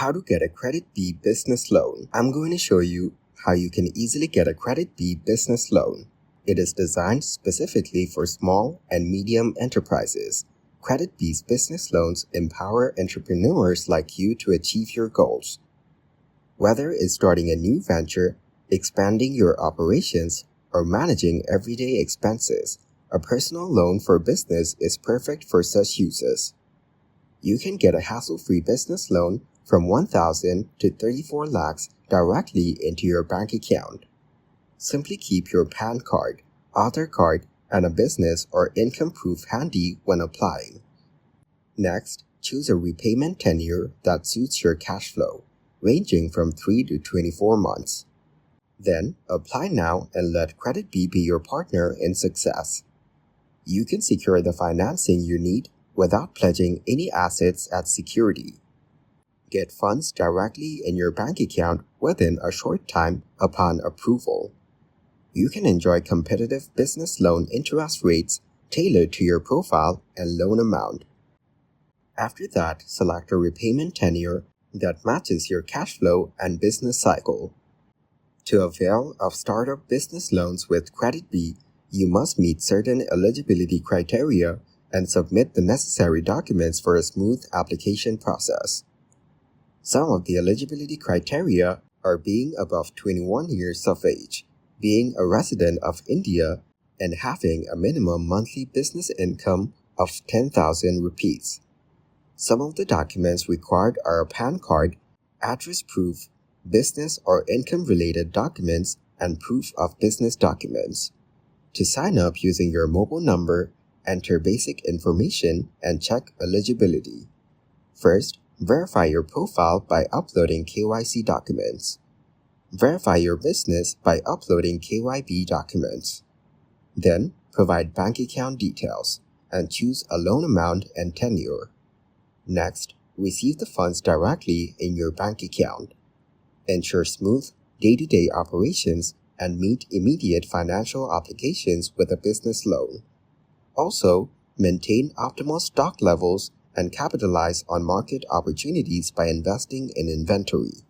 How to get a Kreditbee business loan. I'm going to show you how you can easily get a Kreditbee business loan. It is designed specifically for small and medium enterprises. Kreditbee's business loans empower entrepreneurs like you to achieve your goals. Whether it's starting a new venture, expanding your operations, or managing everyday expenses, a personal loan for business is perfect for such uses. You can get a hassle-free business loan from 1,000 to 34 lakhs directly into your bank account. Simply keep your PAN card, Aadhaar card, and a business or income proof handy when applying. Next, choose a repayment tenure that suits your cash flow, ranging from 3 to 24 months. Then, apply now and let Kreditbee be your partner in success. You can secure the financing you need without pledging any assets as security. Get funds directly in your bank account within a short time upon approval. You can enjoy competitive business loan interest rates tailored to your profile and loan amount. After that, select a repayment tenure that matches your cash flow and business cycle. To avail of startup business loans with Kreditbee, you must meet certain eligibility criteria and submit the necessary documents for a smooth application process. Some of the eligibility criteria are being above 21 years of age, being a resident of India, and having a minimum monthly business income of 10,000 rupees. Some of the documents required are a PAN card, address proof, business or income-related documents, and proof of business documents. To sign up using your mobile number, enter basic information and check eligibility. First, verify your profile by uploading KYC documents. Verify your business by uploading KYB documents. Then, provide bank account details and choose a loan amount and tenure. Next, receive the funds directly in your bank account. Ensure smooth, day-to-day operations and meet immediate financial obligations with a business loan. Also, maintain optimal stock levels and capitalize on market opportunities by investing in inventory.